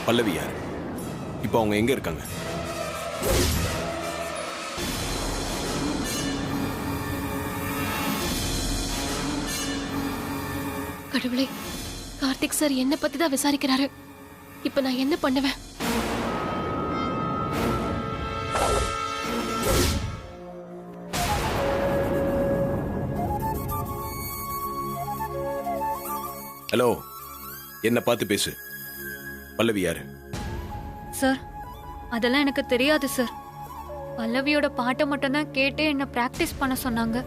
பல்லவி யார்? இப்போ அவங்க எங்க இருக்காங்க? கடவுளே, கார்த்திக் சார் என்ன பத்தி தான் விசாரிக்கிறாரு. இப்ப நான் என்ன பண்ணுவேன்? ஹலோ, என்ன பார்த்து பேசு. பல்லவி யாரு? சார், அதெல்லாம் எனக்கு தெரியாது சார். பல்லவியோட பாட்டை மட்டும் தான் கேட்டு என்ன பிராக்டிஸ் பண்ண சொன்னாங்க.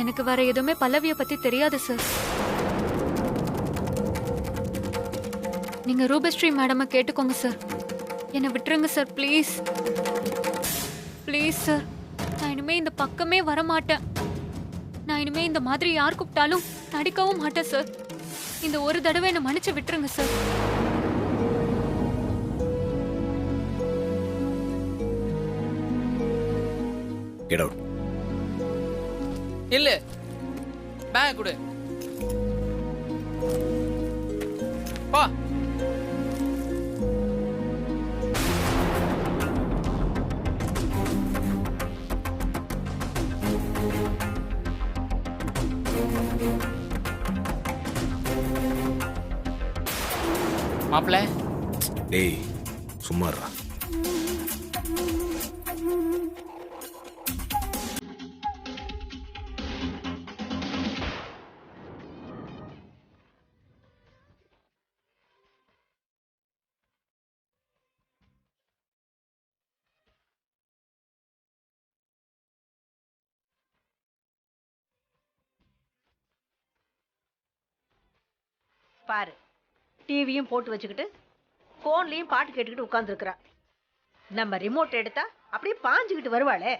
எனக்கு வேற எதுவுமே பல்லவிய பத்தி தெரியாது சார். நீங்க ரூபஸ்ரீ மேடமை கேட்டுக்கோங்க சார். என்னை விட்டுருங்க சார், ப்ளீஸ் ப்ளீஸ் சார். நான் இனிமே இந்த பக்கமே வர மாட்டேன். நான் இனிமே இந்த மாதிரி யார் கூப்பிட்டாலும் நடிக்கவும் மாட்டேன் சார். இந்த ஒரு தடவை என்ன மன்னிச்சு விட்டுருங்க சார். Get out. இல்ல, பேக் கொடு. பா. மாப்ள. டேய், சும்மா இருடா. பாரு, டிவியும் போட்டு வச்சுக்கிட்டு போன்லயும் பாட்டு கேட்டுக்கிட்டு உட்கார்ந்துருக்கிறா. நம்ம ரிமோட் எடுத்தா அப்படியே பாஞ்சுக்கிட்டு வருவாளே.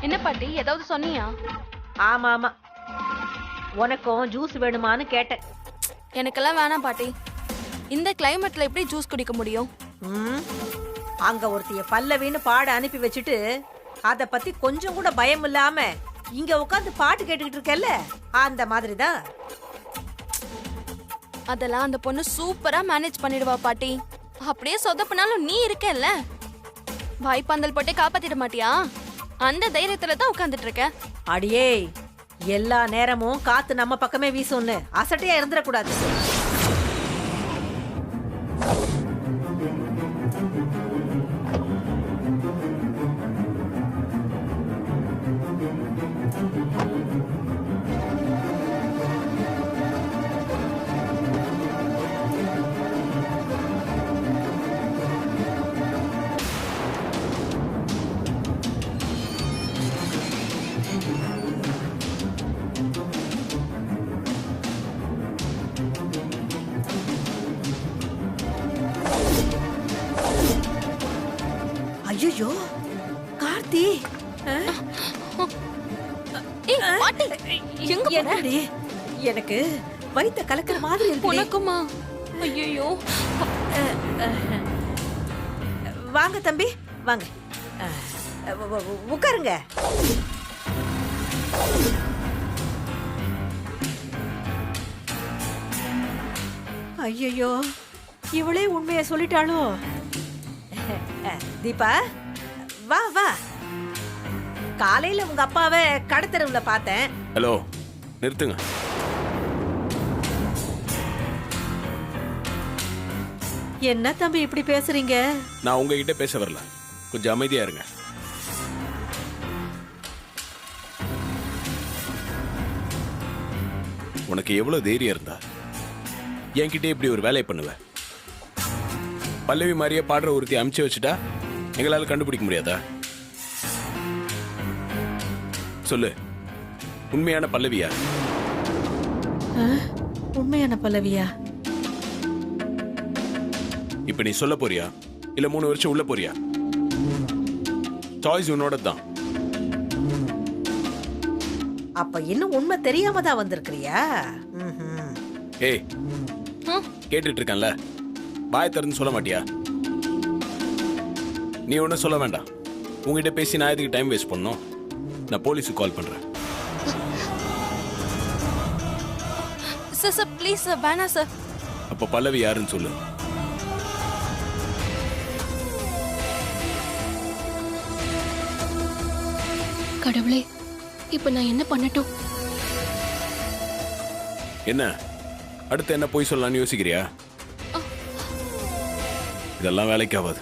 என்ன பாட்டி, ஏதாவது சொன்னியா? ஆமா ஆமா, உனக்கும் ஜூஸ் வேணுமான்னு கேட்டேன். எனக்கெல்லாம் வேணாம் பாட்டி. இந்த கிளைமேட்ல எப்படி ஜூஸ் குடிக்க முடியும்? அங்க ஒருத்திய பல்லவின்னு பாட அனுப்பி வச்சுட்டு அத பத்தி கொஞ்சம் கூட பயம் இல்லாம இங்க உட்காந்து பாட்டு கேட்டுக்கிட்டு இருக்கல, அந்த மாதிரிதான். அதெல்லாம் அந்த பொண்ணு சூப்பரா மேனேஜ் பண்ணிடுவா பாட்டி. அப்படியே சொதப்பினாலும் நீ இருக்கல்ல, வாய்ப்பந்தல் போட்டே காப்பாத்திட மாட்டியா? அந்த தைரியத்துல தான் உட்கார்ந்துட்டு இருக்க. அடியே, எல்லா நேரமும் காத்து நம்ம பக்கமே வீசும்னு அசட்டையா இருந்துடக்கூடாது. ஐயோ கார்த்தி, என்னடி எனக்கு வயித்த கலக்கிற மாதிரி இருக்கு. உனக்குமா? ஐயோ, வாங்க தம்பி, வாங்க, உட்காருங்க. ஐயோ, இவளே உண்மையை சொல்லிட்டாளோ? தீபா, வா வா. காலையில உங்க அப்பாவை கடத்தருவுல பார்த்தேன். ஹலோ, நிறுத்துங்க. என்ன தம்பி இப்படி பேசுறீங்க? நான் உங்ககிட்ட பேச வரல, கொஞ்சம் அமைதியா இருங்க. உனக்கு எவ்வளவு தைரியம் இருந்தா என்கிட்ட இப்படி ஒரு வேலையை பண்ணுவ? பல்லவி மாதிரியே பாடுற ஒருத்தி அமுச்சு வச்சுட்டா எங்களால கண்டுபிடிக்க முடியாதா? சொல்லு, உண்மையான பல்லவியா? உண்மையான பல்லவியா? இப்ப நீ சொல்ல போறியா இல்ல 3 வருஷம் உள்ள போறியா? சாய்ஸ் உன்னோட தான். அப்ப இன்னும் உண்மை தெரியாம தான் வந்திருக்கிறியா? ஏய், கேட்டுட்டு இருக்கேன்ல, பாய் திறந்து சொல்ல மாட்டியா? நீ ஒன்னும் சொல்ல வேண்டாம். உங்ககிட்ட பேசி நான் எதுக்கு டைம் வேஸ்ட் பண்ணும்? நான் போலீஸுக்கு கால் பண்றேன். சார் சார் ப்ளீஸ் சார், வேணாம் சார். அப்ப பல்லவி யாருன்னு சொல்லு. கடவுளே, இப்ப நான் என்ன பண்ணட்டும்? என்ன அடுத்து என்ன போய் சொல்லலாம்னு யோசிக்கிறியா? இதெல்லாம் வேலைக்கு ஆகாது.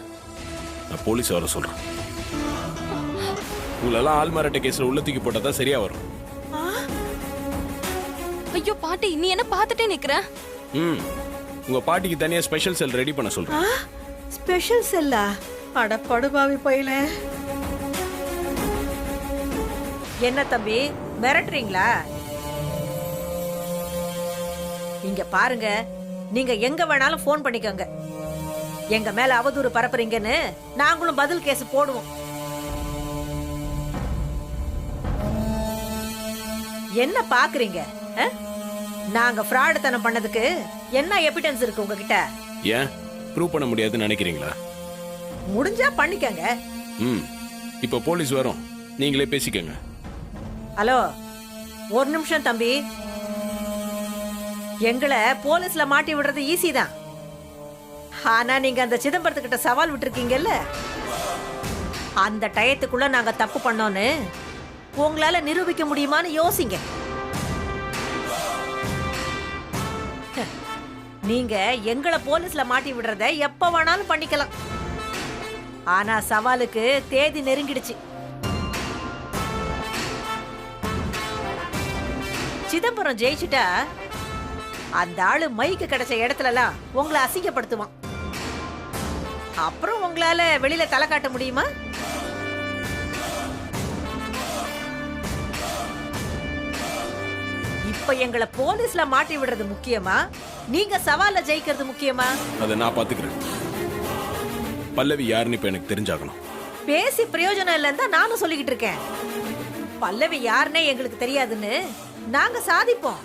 நான் போலீஸ் வர சொல்றேன். உங்களெல்லாம் ஆள்மாராட்ட கேஸ்ல உள்ள தூக்கி போட்டா தான் சரியா வரும். ஐயோ பாட்டி, நீ என்ன பார்த்துட்டே நிக்கிற? உங்க பாட்டிக்கு தனியா ஸ்பெஷல் செல் ரெடி பண்ண சொல்றேன். ஸ்பெஷல் செல்லா? அட படுபாவி பையல. என்ன தம்பி மிரட்டுறீங்களா? இங்க பாருங்க, நீங்க எங்க வேணாலும் போன் பண்ணிக்கோங்க. எங்க மேல அவதூறு பரப்புறீங்கன்னு நாங்களும் பதில் கேஸ் போடுவோம். என்ன பாக்குறீங்க? நாங்க ஃப்ராட் தனம் பண்ணதுக்கு என்ன எவிடன்ஸ் இருக்கு உங்ககிட்ட? ஏன் ப்ரூவ் பண்ண முடியாதுன்னு நினைக்கிறீங்களா? முடிஞ்சா பண்ணிக்கங்க. இப்ப போலீஸ் வரும், நீங்களே பேசிக்கங்க. ஹலோ, ஒரு நிமிஷம் தம்பி. எங்களை போலீஸ்ல மாட்டி விடுறது ஈஸி தான். ஆனா நீங்க அந்த சிதம்பரத்துக்கிட்ட சவால் விட்டுருக்கீங்கல்ல, அந்த டயத்துக்குள்ள நாங்க தப்பு பண்ணோன்னு உங்களால நிரூபிக்க முடியுமான்னு யோசிங்க. நீங்க எங்களை போலீஸ்ல மாட்டி விடுறத எப்ப வேணாலும் பண்ணிக்கலாம். ஆனா சவாலுக்கு தேதி நெருங்கிடுச்சு. சிதம்பரம் ஜெயிச்சுட்டா அந்த ஆளு மைக்கு கிடைச்ச இடத்துலலாம் உங்களை அசிங்கப்படுத்துவான். அப்புறம் உங்களால வெளியில தலை காட்ட முடியுமா? இப்ப எங்களை போலீஸ்ல மாட்டி விடுறது முக்கியமா, நீங்க சவால்ல ஜெயிக்கிறது முக்கியமா? அதை நான் பாத்துக்கிறேன். பல்லவி யாருன்னு இப்ப எனக்கு தெரிஞ்சாகணும். பேசி பிரயோஜனம் இல்லைன்னு தான் நானும் சொல்லிக்கிட்டு இருக்கேன். பல்லவி யாருன்னே எங்களுக்கு தெரியாதுன்னு நாங்க சாதிப்போம்.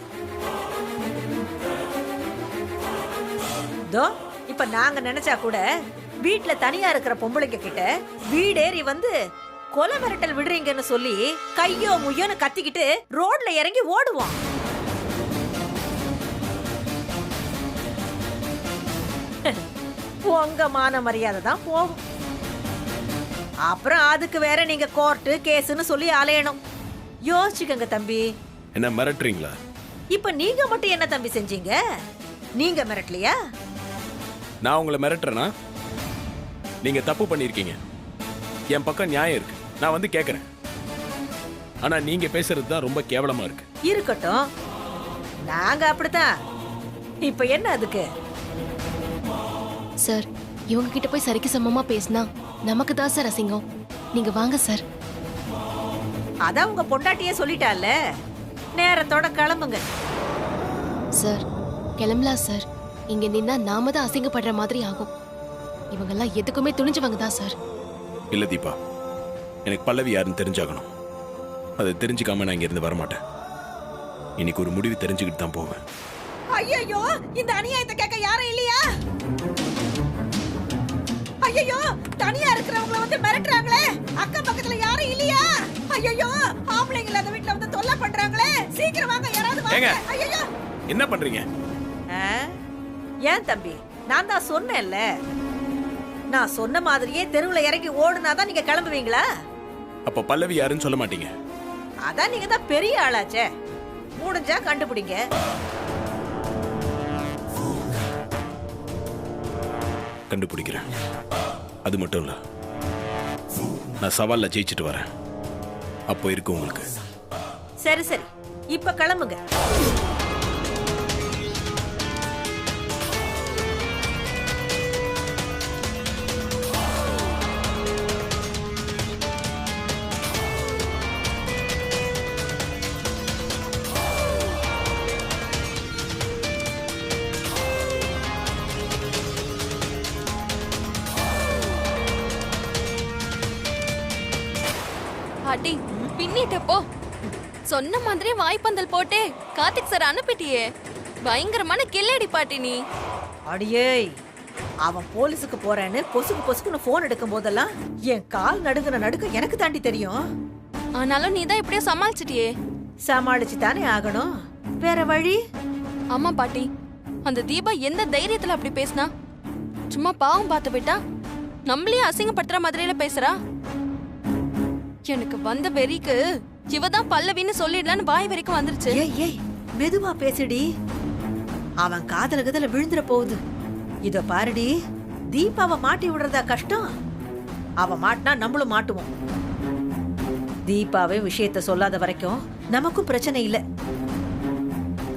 இப்ப நாங்க நினைச்சா கூட வீட்டுல தனியா இருக்கிற பொம்பளைங்க கிட்ட வீடேறி வந்து கொலை மிரட்டல் விடுறீங்கன்னு சொல்லி கையோ முய்யோன்னு கத்திக்கிட்டு ரோட்ல இறங்கி ஓடுவோம். உங்க மான மரியாதை தான் போகும். அப்புறம் அதுக்கு வேற நீங்க கோர்ட்டு கேஸ்னு சொல்லி அலையணும். யோசிச்சுக்கங்க தம்பி. என்ன மிரட்டுறீங்களா? இப்ப நீங்க மட்டும் என்ன தம்பி செஞ்சீங்க? நீங்க மிரட்டலையா? நான் உங்களை மிரட்டுறேனா? நீங்க தப்பு பண்ணிருக்கீங்க, என் பக்கம் நியாயம் இருக்கு, நான் வந்து கேக்குறேன். ஆனா நீங்க பேசுறது தான் ரொம்ப கேவலமா இருக்கு. இருக்கட்டும், நாங்க அப்படித்தான். இப்ப என்ன அதுக்கு? சார், இவங்க கிட்ட போய் சரிக்கு சமமா பேசினா நமக்கு தான் சார் அசிங்கம். நீங்க வாங்க சார். அதான் உங்க பொண்டாட்டியே சொல்லிட்டால, நேரத்தோட கிளம்புங்க. சார் கிளம்பலாம் சார். இங்க நின்னா நாம தான் அசிங்கப்படுற மாதிரி ஆகும். இவங்கெல்லாம் எதுக்குமே துணிஞ்சவங்க தான் சார். இல்ல தீபா, எனக்கு பல்லவி யாருன்னு தெரிஞ்சாகணும். அதை தெரிஞ்சுக்காம நான் இங்க இருந்து வரமாட்டேன். இன்னைக்கு ஒரு முடிவு தெரிஞ்சுக்கிட்டு தான் போவேன். ஐயோ, இந்த அநியாயத்தை கேட்க யாரும் இல்லையா? ஐயோ, தனியா இருக்கிறவங்க வந்து மிரட்டுறாங்களே, அக்கம் பக்கத்துல யாரும் இல்லையா? ஐயோ, ஆம்பளைங்க அந்த வீட்ல வந்து தொல்லை பண்றாங்களே, சீக்கிரம் வாங்க, யாராவது வாங்க. ஐயோ, என்ன பண்றீங்க? ஏன் தம்பி, நான் தான் சொன்னேன்ல, நான் சொன்ன மாதிரியே தெருவுல இறங்கி ஓடுனாதான் நீங்க கிளம்புவீங்களா? அப்ப பல்லவி யாருன்னு சொல்ல மாட்டீங்க? அதான் நீங்க தான் பெரிய ஆளாச்சே, முடிஞ்சா கண்டுபிடிங்க. கண்டுபிடிக்கிறேன். அது மட்டும் இல்ல, நான் சவால்ல ஜெயிச்சுட்டு வரேன். அப்போ இருக்கு உங்களுக்கு. சரி சரி, இப்ப கிளம்புங்க. பாட்டி பின்னிட்ட போ. சொன்ன மாதிரி வாய்ப்பந்தல் போட்டே கார்த்திக் சார் அனுப்பிட்டியே. பயங்கரமான கில்லடி பாட்டி நீ. அடியே, அவன் போலீஸுக்கு போறேன்னு பொசுக்கு பொசுக்குன்னு போன் எடுக்கும் போதெல்லாம் என் கால் நடுங்குன நடுக்க எனக்கு தாண்டி தெரியும். ஆனாலும் நீ தான் இப்படியே சமாளிச்சிட்டியே. சமாளிச்சு தானே ஆகணும், வேற வழி? ஆமா பாட்டி, அந்த தீபா எந்த தைரியத்துல அப்படி பேசினா? சும்மா பாவம் பார்த்து விட்டா நம்மளையும் அசிங்கப்படுத்துற மாதிரியில பேசுறா. எனக்கு வந்த வெறிக்கு இவதான் பல்லவின்னு சொல்லிடலான்னு வாய் வரைக்கும் வந்துருச்சு. ஏய் ஏய், மெதுவா பேசுடி, அவன் காதல கதல விழுந்துற போகுது. இத பாருடி, தீபாவை மாட்டி விடுறதா கஷ்டம், அவ மாட்டினா நம்மளும் மாட்டுவோம். தீபாவே விஷயத்த சொல்லாத வரைக்கும் நமக்கும் பிரச்சனை இல்ல.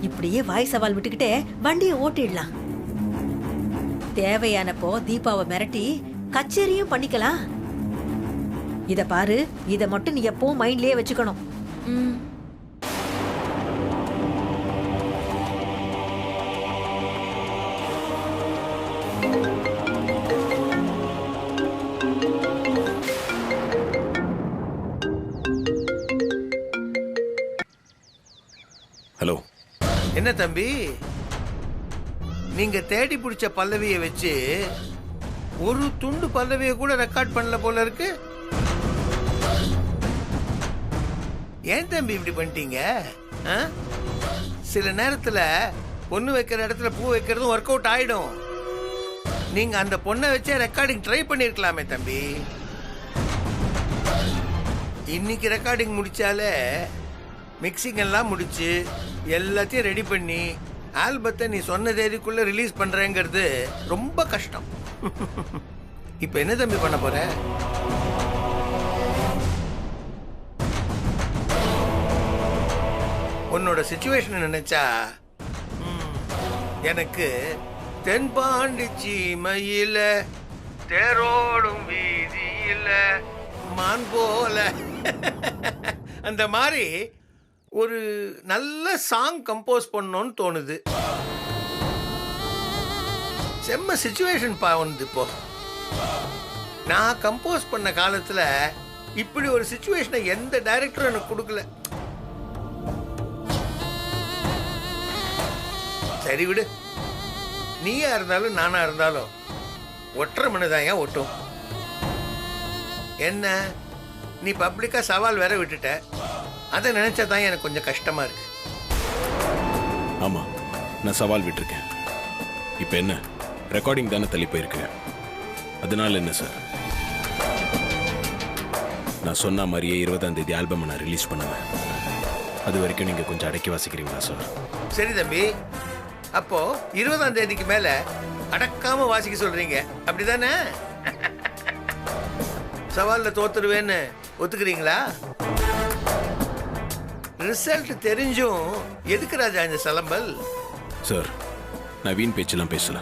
இப்படியே வாய் சவால் விட்டுக்கிட்டே வண்டியை ஓட்டிடலாம். தேவையானப்போ தீபாவை மிரட்டி கச்சேரியும் பண்ணிக்கலாம். இத பாரு, இத மட்டும் நீ எப்பவும் மைண்ட்லயே வச்சுக்கணும். ம். ஹலோ. என்ன தம்பி, நீங்க தேடி பிடிச்ச பல்லவியை வச்சு ஒரு துண்டு பல்லவியை கூட ரெக்கார்ட் பண்ணல போல இருக்கு. ஏன் தம்பி இப்படி பண்ணிட்டீங்க? சில நேரத்துல பொண்ணு வைக்கிற இடத்துல பூ வைக்கிறதும் ஒர்க் அவுட் ஆயிடும். நீங்க அந்த பொண்ணை வச்சே ரெக்கார்டிங் ட்ரை பண்ணிருக்கலாமே தம்பி. இன்னைக்கு ரெக்கார்டிங் முடிச்சாலே மிக்சிங் எல்லாம் முடிச்சு எல்லாத்தையும் ரெடி பண்ணி ஆல்பத்தை நீ சொன்ன தேதிக்குள்ள ரிலீஸ் பண்றேங்கிறது ரொம்ப கஷ்டம். இப்ப என்ன தம்பி பண்ண போற? உன்னோட சிச்சுவேஷன் நினைச்சா எனக்கு தென்பாண்டி சீமையில தேரோடும் வீதியில மான் போல அந்த மாதிரி ஒரு நல்ல சாங் கம்போஸ் பண்ணணும்னு தோணுது. செம்ம சிச்சுவேஷன் பாவனுது. இப்போ நான் கம்போஸ் பண்ண காலத்துல இப்படி ஒரு சிச்சுவேஷனை எந்த டைரக்டரும் எனக்கு கொடுக்கல. சரி விடு, நீயா இருந்தாலும் நானா இருந்தாலும் ஒற்றை மனுதான் ஏன் ஒட்டும். என்ன நீ பப்ளிக்கா சவால் வேற விட்டுட்ட, அதை நினைச்சா தான் எனக்கு கொஞ்சம் கஷ்டமா இருக்கு. ஆமா, நான் சவால் விட்டுருக்கேன். இப்போ என்ன, ரெக்கார்டிங் தானே தள்ளி போயிருக்கு. அதனால என்ன சார், நான் சொன்ன மாதிரியே 20ஆம் தேதி ஆல்பம் நான் ரிலீஸ் பண்ணுவேன். அது வரைக்கும் நீங்க கொஞ்சம் அடக்கி வாசிக்கிறீங்களா சார்? சரி தம்பி, அப்போ 20ஆம் தேதிக்கு மேல அடக்காம வாசிக்க சொல்றீங்க, அப்படிதானே? சவால்ல தோத்துருவேன்னு ஒத்துக்கிறீங்களா? ரிசல்ட் தெரிஞ்சும் எதுக்கு ராஜா இந்த சலம்பல்? சார், நான் வீண் பேச்செல்லாம் பேசல.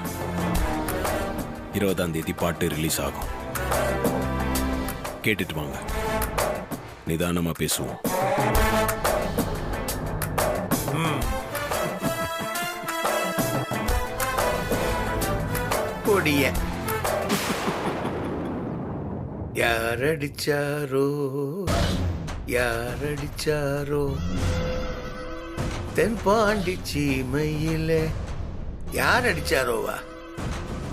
20ஆம் தேதி பாட்டு ரிலீஸ் ஆகும், கேட்டுட்டு வாங்க, நிதானமா பேசுவோம். கொடிய யாரடிச்சாரோ யாரடிச்சாரோ தென்பாண்டி சீமையில யார் அடிச்சாரோவா?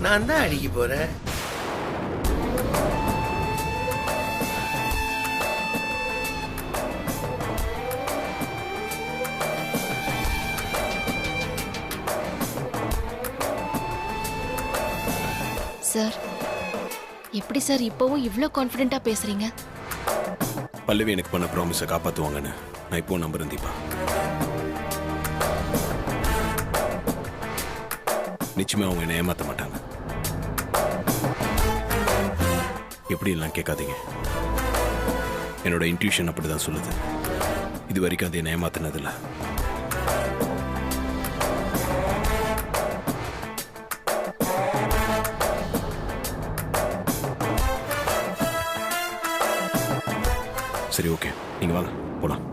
நான் தான் அடிக்க போறேன். சார், எப்படி சார் இப்பவும் இவ்ளோ கான்ஃபிடென்ட்டா பேசுறீங்க? பல்லவி எனக்கு பண்ண ப்ராமிஸை காப்பாற்றுவாங்கன்னு நான் இப்போ நம்புறேன் தீபா. நிச்சயமா அவங்க என்னை ஏமாற்ற மாட்டாங்க. எப்படிலாம் கேட்காதீங்க, என்னோட இன்ட்யூஷன் அப்படிதான் சொல்லுது. இது வரைக்கும் அது என்னை ஏமாத்தினதில்லை. சரி, ஓகே, நீங்க வாங்க போலாம்.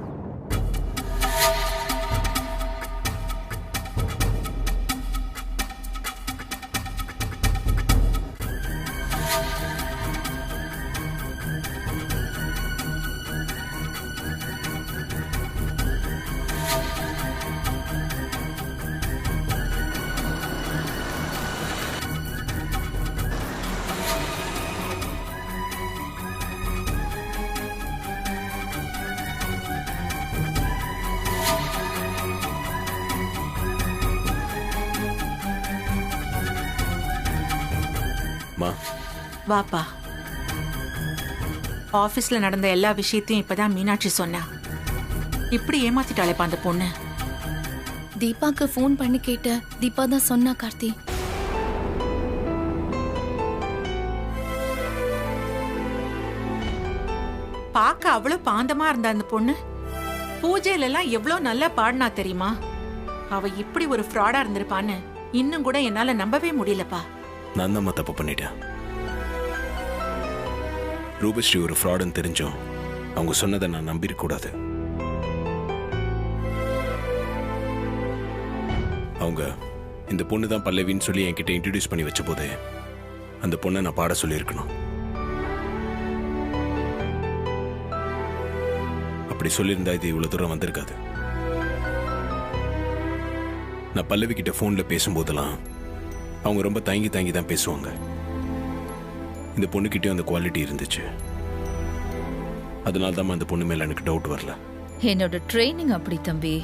மா வாப்பா. ஆபீஸ்ல நடந்த எல்லா விஷயத்தையும் இப்பதான் மீனாட்சி சொன்னா. இப்படி ஏமாத்திட்டாளேப்பா அந்த பொண்ணு. தீபாக்கு ஃபோன் பண்ணி கேட்ட. தீபா தான் சொன்னா கார்த்தி. பார்க்க அவ்வளவு பாந்தமா இருந்தா அந்த பொண்ணு. பூஜையில எல்லாம் எவ்வளவு நல்லா பாடினா தெரியுமா? அவ இப்படி ஒரு ஃப்ராடா இருந்திருப்பான்னு இன்னும் கூட என்னால நம்பவே முடியலப்பா. நான் தான் தப்பு பண்ணிட்டேன். ரூபஸ்ரீ ஒரு ஃப்ராடுன்னு தெரிஞ்சோம் அவங்க சொன்னதை நான் நம்பிருக்க கூடாது. அவங்க இந்த பொண்ணு தான் பல்லவின்னு சொல்லி என்கிட்ட இன்ட்ரடியூஸ் பண்ணி வச்ச போது அந்த பொண்ணை நான் பாட சொல்லியிருக்கணும். அப்படி சொல்லியிருந்தா இது இவ்வளவு தூரம் வந்திருக்காது. நான் பல்லவி கிட்ட போன்ல பேசும்போதெல்லாம் அவங்க ரொம்ப தயங்கி தயங்கி தான் பேசுவாங்க. இந்த பொண்ணுகிட்டயும் அந்த குவாலிட்டி இருந்துச்சு. அதனால தான் அந்த பொண்ணு மேல எனக்கு டவுட் வரல. என்னோட ட்ரைனிங் அப்படி தம்பி.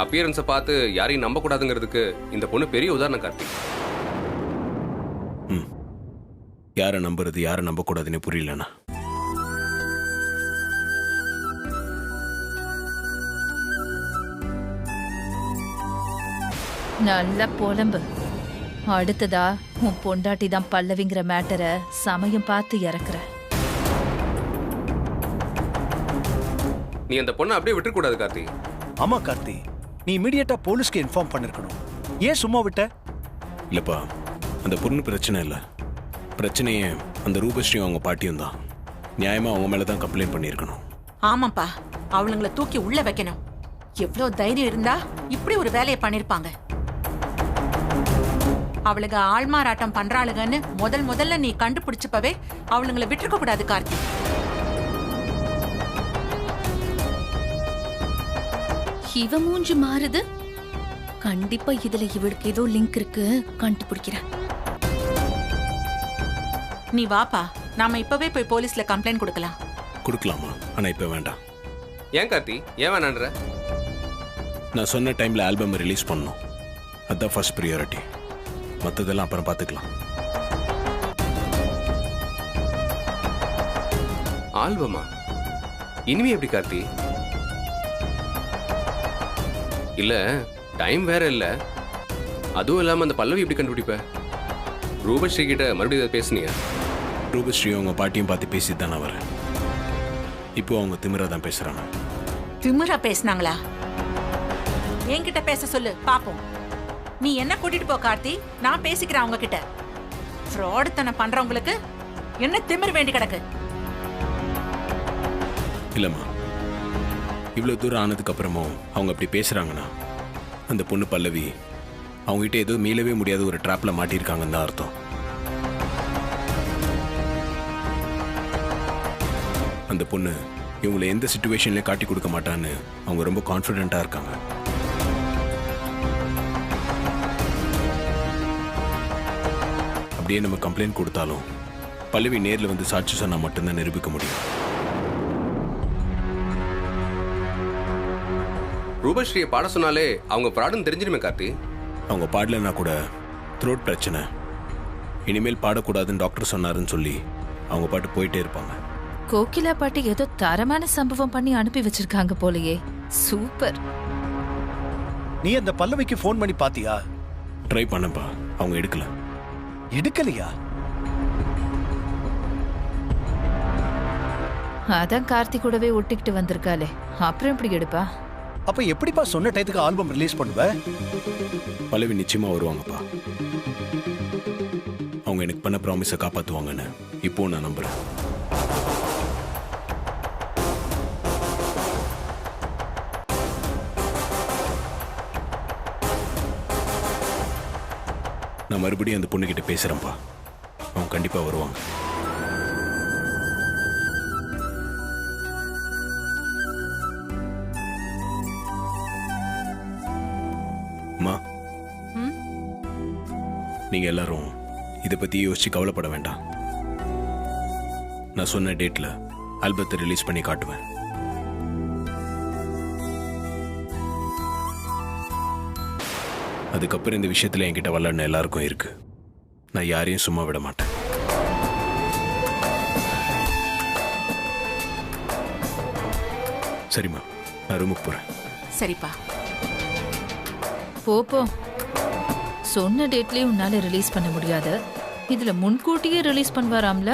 அப்பியரன்ஸை பார்த்து யாரையும் நம்ப கூடாதுங்கிறதுக்கு இந்த பொண்ணு பெரிய உதாரணம் கார்த்திக். யாரை நம்புறது யாரை நம்ப கூடாதுன்னு புரியலண்ணா. நல்ல புலம்பு. அடுத்ததா உன் பொண்டாட்டி தான் பல்லவிங்கிற மேட்டரை சமயம் பார்த்து இறக்குற. நீ அந்த பொண்ணை அப்படியே விட்டுறக்கூடாது கார்த்தி. ஆமா கார்த்தி, நீ இமிடியேட்டா போலீஸ்க்கு இன்ஃபார்ம் பண்ணிருக்கணும். ஏன் சும்மா விட்ட? இல்லப்பா, அந்த பொண்ணு பிரச்சனை இல்லை. பிரச்சனையே அந்த ரூபஸ்ரீயும் அவங்க பாட்டியும் தான். நியாயமா அவங்க மேலதான் கம்ப்ளைண்ட் பண்ணிருக்கணும். ஆமாப்பா, அவளுங்களை தூக்கி உள்ள வைக்கணும். எவ்வளவு தைரியம் இருந்தா இப்படி ஒரு வேலையை பண்ணிருப்பாங்க. அவளுங்க ஆள்மாறாட்டம் பண்றாளுங்கன்னு முதல்ல நீ கண்டுபிடிச்சப்பவே அவளுங்களை விட்டுருக்க கூடாது கார்த்தி. இவ மூஞ்சி மாறுது. கண்டிப்பா இதுல இவளுக்கு ஏதோ லிங்க் இருக்கு, கண்டுபிடிக்கிறேன். நீ வாப்பா, நாம இப்பவே போய் போலீஸ்ல கம்ப்ளைண்ட் கொடுக்கலாம். கொடுக்கலாமா? ஆனா இப்ப வேண்டாம். ஏன் கார்த்தி, ஏன் வேணான்ற? நான் சொன்ன டைம்ல ஆல்பம் ரிலீஸ் பண்ணணும். அதுதான் ஃபர்ஸ்ட் ப்ரியாரிட்டி. மற்றதெல்லாம் அப்புறம் பார்த்துக்கலாம். ஆல்பமா? இனிமே எப்படி கார்த்தி? இல்ல டைம் வேற இல்ல. அதுவும் இல்லாம அந்த பல்லவி எப்படி கண்டுபிடிப்ப? ரூபஸ்ரீ கிட்ட மறுபடியும் பேசுனியா? ரூபஸ்ரீ அவங்க பாட்டியும் பார்த்து பேசிட்டு தானே வரேன். இப்போ அவங்க திமிரா தான் பேசுறாங்க. திமிரா பேசினாங்களா? என்கிட்ட பேச சொல்லு பாப்போம். நீ என்ன கூட்டிட்டு போ கார்த்தி, நான் பேசிக்கிறேன் அவங்க கிட்ட. ஃப்ராடுத்தனம் பண்றவங்களுக்கு என்ன திமிர் வேண்டி கிடக்கு? இல்லம்மா, இவ்வளவு தூரம் ஆனதுக்கு அப்புறமும் அவங்க அப்படி பேசுறாங்கன்னா அந்த பொண்ணு பல்லவி அவங்ககிட்ட ஏதோ மீளவே முடியாத ஒரு ட்ராப்ல மாட்டியிருக்காங்கன்னு தான் அர்த்தம். அந்த பொண்ணு இவங்களை எந்த சிச்சுவேஷன்லயும் காட்டி கொடுக்க மாட்டான்னு அவங்க ரொம்ப கான்ஃபிடென்ட்டா இருக்காங்க. அப்படியே நம்ம கம்ப்ளைண்ட் கொடுத்தாலும் பல்லவி நேர்ல வந்து சாட்சி சொன்னா மட்டும்தான் நிரூபிக்க முடியும். ரூபஸ்ரீயை பாட சொன்னாலே அவங்க ஃப்ராடுன்னு தெரிஞ்சிருமே கார்த்தி. அவங்க பாடலன்னா கூட த்ரோட் பிரச்சனை, இனிமேல் பாடக்கூடாதுன்னு டாக்டர் சொன்னாருன்னு சொல்லி அவங்க பாட்டு போயிட்டே இருப்பாங்க. கோகிலா பாட்டி ஏதோ தரமான சம்பவம் பண்ணி அனுப்பி வச்சிருக்காங்க போலயே. சூப்பர். நீ அந்த பல்லவிக்கு ஃபோன் பண்ணி பாத்தியா? ட்ரை பண்ணப்பா, அவங்க எடுக்கல. எடுக்கலையா? அதான் கார்த்தி கூடவே ஒட்டிக்கிட்டு வந்திருக்காளே, அப்புறம் எப்படி எடுப்பா? அப்ப எப்படிப்பா சொன்ன டயத்துக்கு ஆல்பம் ரிலீஸ் பண்ணுவ? பல்லவி நிச்சயமா வருவாங்கப்பா. அவங்க எனக்கு பண்ண ப்ராமிஸை காப்பாத்துவாங்கன்னு இப்போ நான் நம்புறேன். நான் மறுபடியும் அந்த பொண்ணுகிட்ட பேசுறேன்ப்பா. அவங்க கண்டிப்பா வருவாங்க. அம்மா, நீங்க எல்லாரும் இதை பத்தி யோசிச்சு கவலைப்பட வேண்டாம். நான் சொன்ன டேட்ல ஆல்பத்தை ரிலீஸ் பண்ணி காட்டுவேன். அதுக்கப்புறம் இந்த விஷயத்துல என்கிட்ட வரலன்னு எல்லாருக்கும் இருக்கு. நான் யாரையும் சும்மா விட மாட்டேன். சரிம்மா, நான் ரூமுக்கு போறேன். சரிப்பா. போ சொன்ன டேட்லயே உன்னால ரிலீஸ் பண்ண முடியாது. இதுல முன்கூட்டியே ரிலீஸ் பண்ணுவாராம்ல.